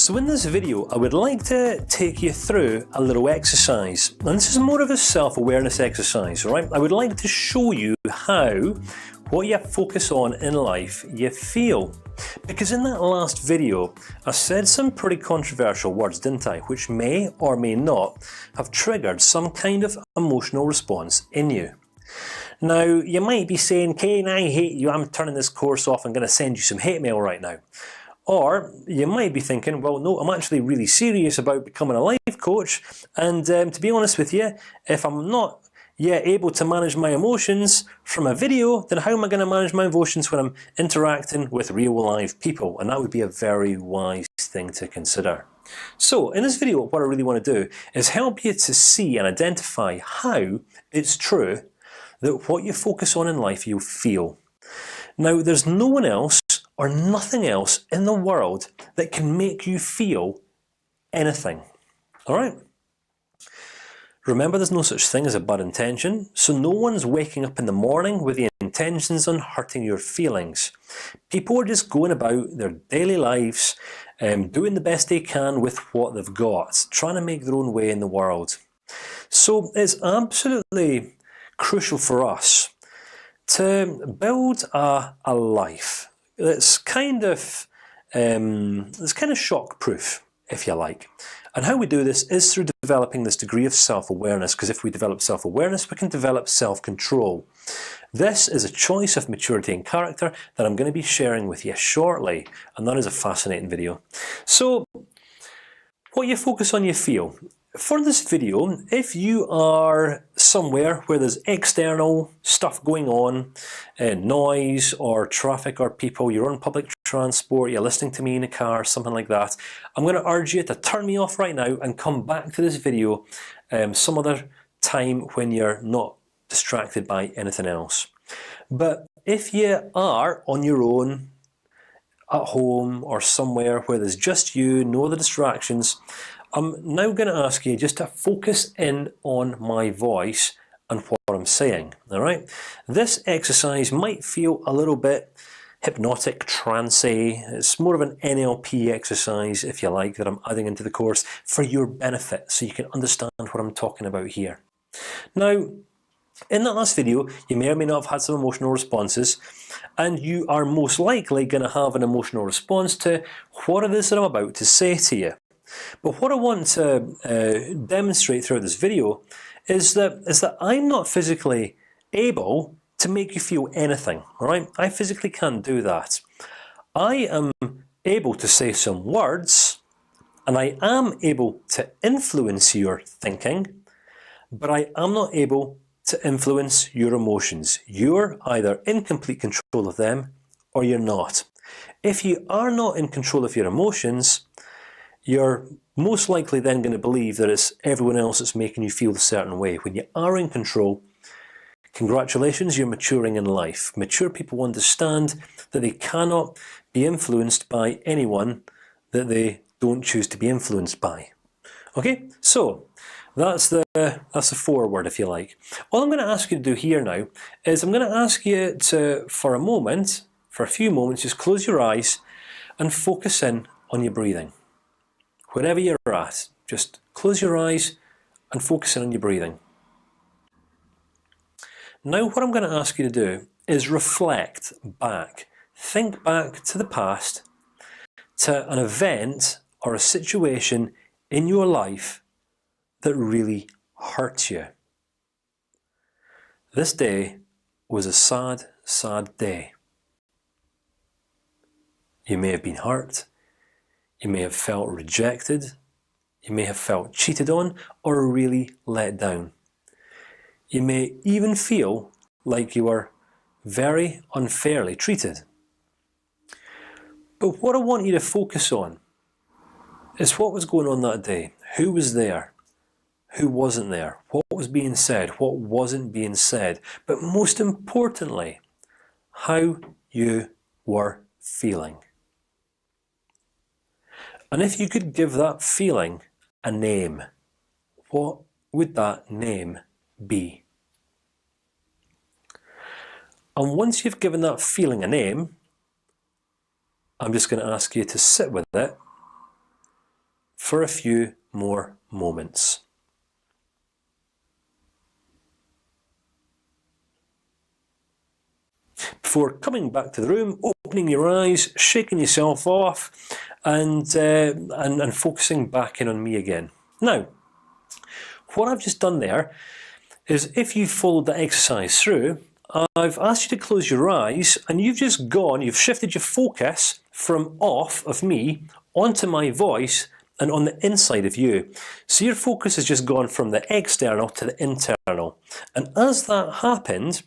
So in this video, I would like to take you through a little exercise, and this is more of a self-awareness exercise, right? I would like to show you how what you focus on in life you feel, because in that last video I said some pretty controversial words, didn't I? Which may or may not have triggered some kind of emotional response in you. Now you might be saying, "Kane, I hate you. I'm turning this course off. I'm going to send you some hate mail right now." Or you might be thinking, well, no, I'm actually really serious about becoming a life coach, and to be honest with you, if I'm not yet able to manage my emotions from a video, then how am I going to manage my emotions when I'm interacting with real live people? And that would be a very wise thing to consider. So in this video, what I really want to do is help you to see and identify how it's true that what you focus on in life you feel. Now, there's no one else or nothing else in the world that can make you feel anything. All right. Remember, there's no such thing as a bad intention. So no one's waking up in the morning with the intentions on hurting your feelings. People are just going about their daily lives, doing the best they can with what they've got, trying to make their own way in the world. So it's absolutely crucial for us to build a life that's kind of shock-proof, if you like. And how we do this is through developing this degree of self-awareness. Because if we develop self-awareness, we can develop self-control. This is a choice of maturity and character that I'm going to be sharing with you shortly, and that is a fascinating video. So, what you focus on, you feel. For this video, if you are somewhere where there's external stuff going on, noise or traffic or people, you're on public transport, you're listening to me in a car, something like that, I'm going to urge you to turn me off right now and come back to this video some other time when you're not distracted by anything else. But if you are on your own, at home or somewhere where there's just you, no other distractions, I'm now going to ask you just to focus in on my voice and what I'm saying. All right. This exercise might feel a little bit hypnotic, trancey. It's more of an NLP exercise, if you like, that I'm adding into the course for your benefit, so you can understand what I'm talking about here. Now, in that last video, you may or may not have had some emotional responses, and you are most likely going to have an emotional response to what it is that I'm about to say to you. But what I want to demonstrate throughout this video is that I'm not physically able to make you feel anything. All right, I physically can't do that. I am able to say some words, and I am able to influence your thinking, but I am not able to influence your emotions. You're either in complete control of them, or you're not. If you are not in control of your emotions, you're most likely then going to believe that it's everyone else that's making you feel a certain way. When you are in control, congratulations, you're maturing in life. Mature people understand that they cannot be influenced by anyone that they don't choose to be influenced by. Okay, so that's the foreword, if you like. All I'm going to ask you to do here now is I'm going to ask you to, for a few moments, just close your eyes and focus in on your breathing. Wherever you're at, just close your eyes and focus in on your breathing. Now, what I'm going to ask you to do is reflect back, think back to the past, to an event or a situation in your life that really hurt you. This day was a sad, sad day. You may have been hurt. You may have felt rejected. You may have felt cheated on or really let down. You may even feel like you were very unfairly treated. But what I want you to focus on is what was going on that day. Who was there? Who wasn't there? What was being said? What wasn't being said? But most importantly, how you were feeling. And if you could give that feeling a name, what would that name be? And once you've given that feeling a name, I'm just going to ask you to sit with it for a few more moments. Before coming back to the room, opening your eyes, shaking yourself off, and focusing back in on me again. Now, what I've just done there is, if you followed the exercise through, I've asked you to close your eyes, and you've just gone. You've shifted your focus from off of me onto my voice and on the inside of you. So your focus has just gone from the external to the internal. And as that happened,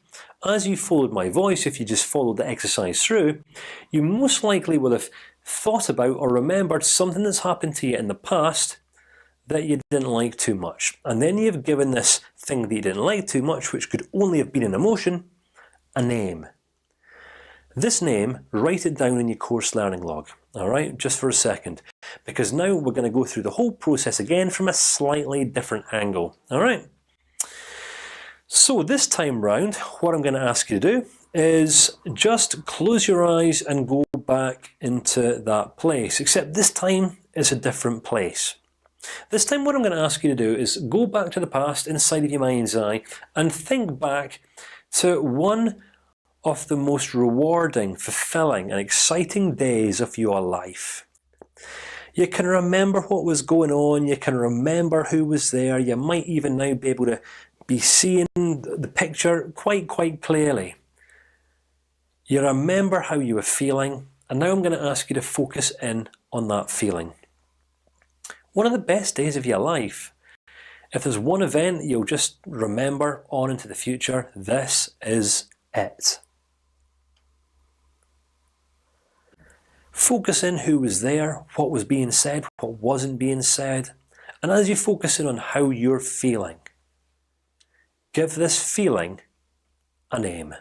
as you followed my voice, if you just followed the exercise through, you most likely will have thought about or remembered something that's happened to you in the past that you didn't like too much, and then you've given this thing that you didn't like too much, which could only have been an emotion, a name. This name, write it down in your course learning log. All right, just for a second, because now we're going to go through the whole process again from a slightly different angle. All right. So this time round, what I'm going to ask you to do is just close your eyes and go back into that place. Except this time it's a different place. This time, what I'm going to ask you to do is go back to the past inside of your mind's eye and think back to one of the most rewarding, fulfilling, and exciting days of your life. You can remember what was going on. You can remember who was there. You might even now be able to be seeing the picture quite clearly. You remember how you were feeling, and now I'm going to ask you to focus in on that feeling. One of the best days of your life. If there's one event you'll just remember on into the future, this is it. Focus in who was there, what was being said, what wasn't being said, and as you focus in on how you're feeling, give this feeling a name.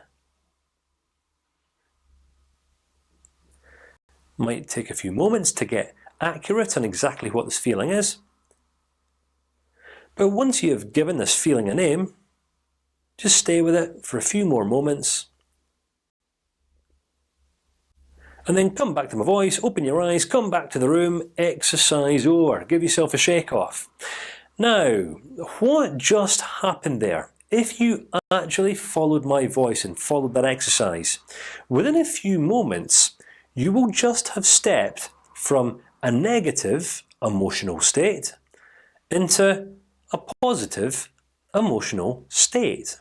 Might take a few moments to get accurate on exactly what this feeling is, but once you have given this feeling a name, just stay with it for a few more moments, and then come back to my voice, open your eyes, come back to the room, exercise over, give yourself a shake off. Now, what just happened there? If you actually followed my voice and followed that exercise, within a few moments, you will just have stepped from a negative emotional state into a positive emotional state.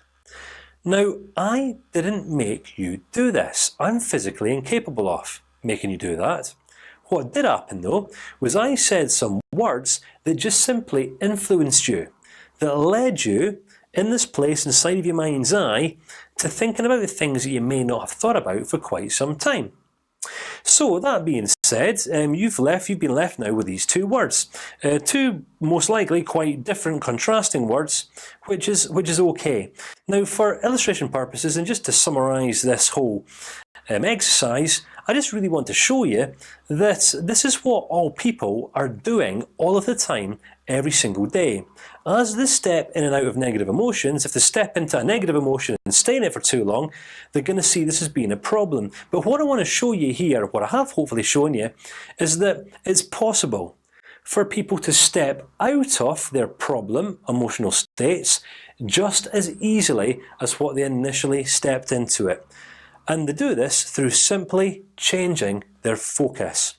Now, I didn't make you do this. I'm physically incapable of making you do that. What did happen though was I said some words that just simply influenced you, that led you in this place inside of your mind's eye to thinking about the things that you may not have thought about for quite some time. So that being said, you've been left now with these two words, two most likely quite different, contrasting words, which is okay. Now, for illustration purposes, and just to summarize this whole exercise, I just really want to show you that this is what all people are doing all of the time, every single day. As they step in and out of negative emotions, if they step into a negative emotion and stay in it for too long, they're going to see this as being a problem. But what I want to show you here, what I have hopefully shown you, is that it's possible for people to step out of their problem emotional states just as easily as what they initially stepped into it. And they do this through simply changing their focus.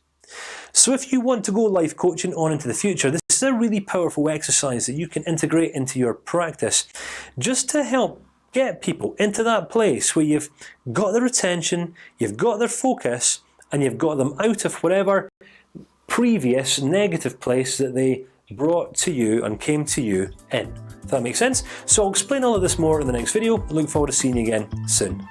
So if you want to go life coaching on into the future, this is a really powerful exercise that you can integrate into your practice, just to help get people into that place where you've got their attention, you've got their focus, and you've got them out of whatever previous negative place that they brought to you and came to you in. If that makes sense. So I'll explain all of this more in the next video. I look forward to seeing you again soon.